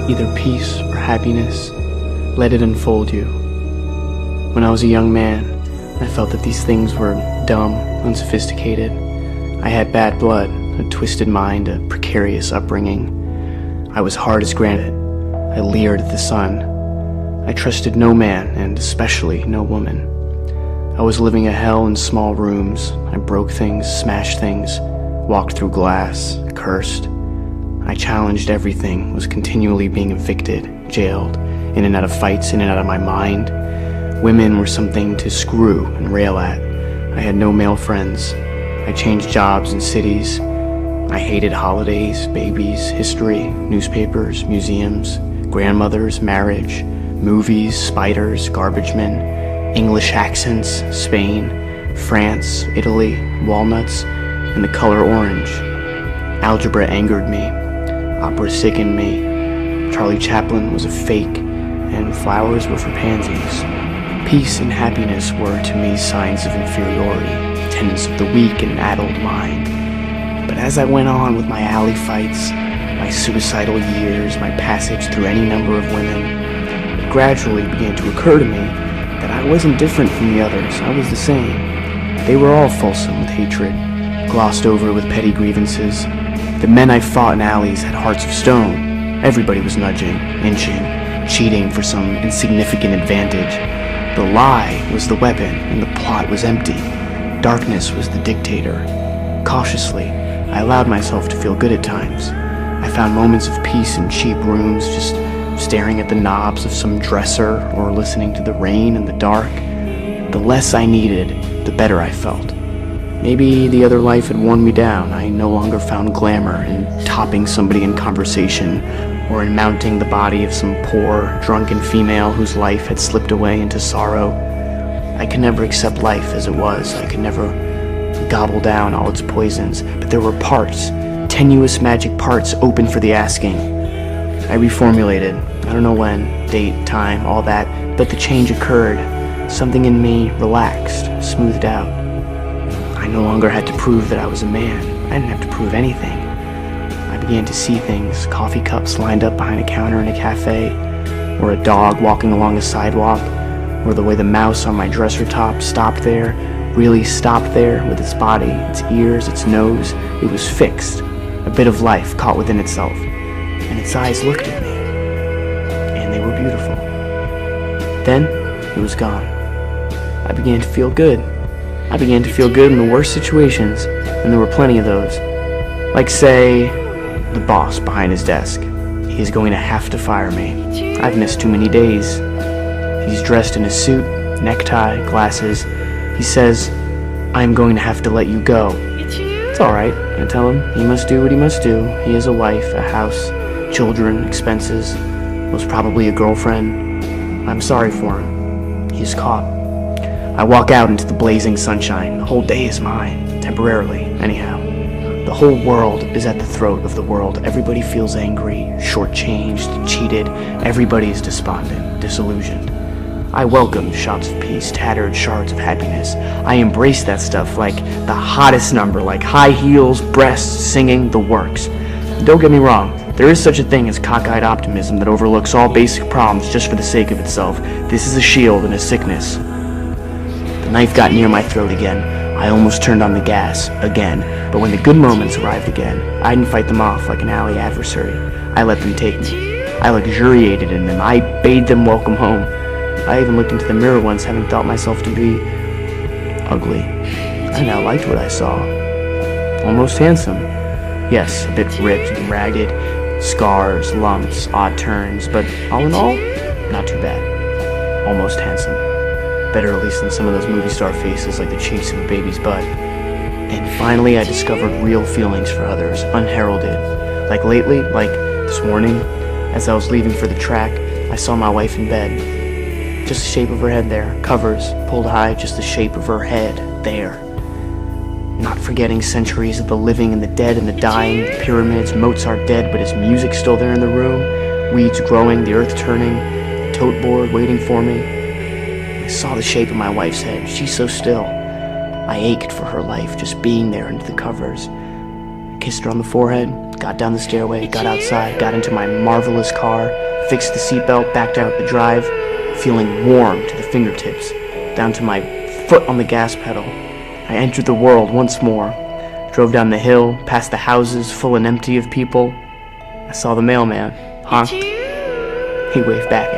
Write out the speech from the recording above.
either peace or happiness. Let it enfold you. When I was a young man, I felt that these things were dumb, unsophisticated. I had bad blood, a twisted mind, a precarious upbringing. I was hard as granite. I leered at the sun. I trusted no man, and especially no woman. I was living a hell in small rooms. I broke things, smashed things, walked through glass, cursed. I challenged everything, was continually being evicted, jailed, in and out of fights, in and out of my mind. Women were something to screw and rail at. I had no male friends. I changed jobs and cities. I hated holidays, babies, history, newspapers, museums, grandmothers, marriage, movies, spiders, garbagemen, English accents, Spain, France, Italy, walnuts, and the color orange. Algebra angered me. Opera sickened me. Charlie Chaplin was a fake, and flowers were for pansies. Peace and happiness were to me signs of inferiority, tenets of the weak and addled mind. But as I went on with my alley fights, my suicidal years, my passage through any number of women, it gradually began to occur to me that I wasn't different from the others. I was the same. They were all fulsome with hatred, glossed over with petty grievances. The men I fought in alleys had hearts of stone. Everybody was nudging, inching, cheating for some insignificant advantage. The lie was the weapon, and the plot was empty. Darkness was the dictator. Cautiously, I allowed myself to feel good at times. I found moments of peace in cheap rooms, just staring at the knobs of some dresser or listening to the rain in the dark. The less I needed, the better I felt. Maybe the other life had worn me down. I no longer found glamour in topping somebody in conversation or in mounting the body of some poor, drunken female whose life had slipped away into sorrow. I could never accept life as it was. I could never gobble down all its poisons. But there were parts, tenuous magic parts open for the asking. I reformulated. I don't know when, date, time, all that, but the change occurred. Something in me relaxed, smoothed out. I no longer had to prove that I was a man. I didn't have to prove anything. I began to see things, coffee cups lined up behind a counter in a cafe, or a dog walking along a sidewalk, or the way the mouse on my dresser top stopped there, really stopped there with its body, its ears, its nose. It was fixed, a bit of life caught within itself, and its eyes looked at me, and they were beautiful. Then it was gone. I began to feel good. I began to feel good in the worst situations, and there were plenty of those. Like, say, the boss behind his desk. He's going to have to fire me. I've missed too many days. He's dressed in a suit, necktie, glasses. He says, I'm going to have to let you go. It's alright, I tell him. He must do what he must do. He has a wife, a house, children, expenses, most probably a girlfriend. I'm sorry for him. He's caught. I walk out into the blazing sunshine. The whole day is mine, temporarily, anyhow. The whole world is at the throat of the world. Everybody feels angry, shortchanged, cheated. Everybody is despondent, disillusioned. I welcome shots of peace, tattered shards of happiness. I embrace that stuff like the hottest number, like high heels, breasts, singing, the works. Don't get me wrong, there is such a thing as cockeyed optimism that overlooks all basic problems just for the sake of itself. This is a shield and a sickness. The knife got near my throat again. I almost turned on the gas, again, but when the good moments arrived again, I didn't fight them off like an alley adversary. I let them take me. I luxuriated in them. I bade them welcome home. I even looked into the mirror once, having thought myself to be ugly. I now liked what I saw. Almost handsome. Yes, a bit ripped and ragged, scars, lumps, odd turns, but all in all, not too bad. Almost handsome. Better at least than some of those movie star faces like the cheeks of a baby's butt. And finally I discovered real feelings for others, unheralded. Like lately, like this morning, as I was leaving for the track, I saw my wife in bed. Just the shape of her head there, covers, pulled high, just the shape of her head, there. Not forgetting centuries of the living and the dead and the dying, the pyramids, Mozart dead, but his music still there in the room, weeds growing, the earth turning, the tote board waiting for me. I saw the shape of my wife's head. She's so still. I ached for her life, just being there under the covers. I kissed her on the forehead, got down the stairway, got outside, got into my marvelous car, fixed the seatbelt, backed out the drive, feeling warm to the fingertips, down to my foot on the gas pedal. I entered the world once more, drove down the hill, past the houses full and empty of people. I saw the mailman, honked. He waved back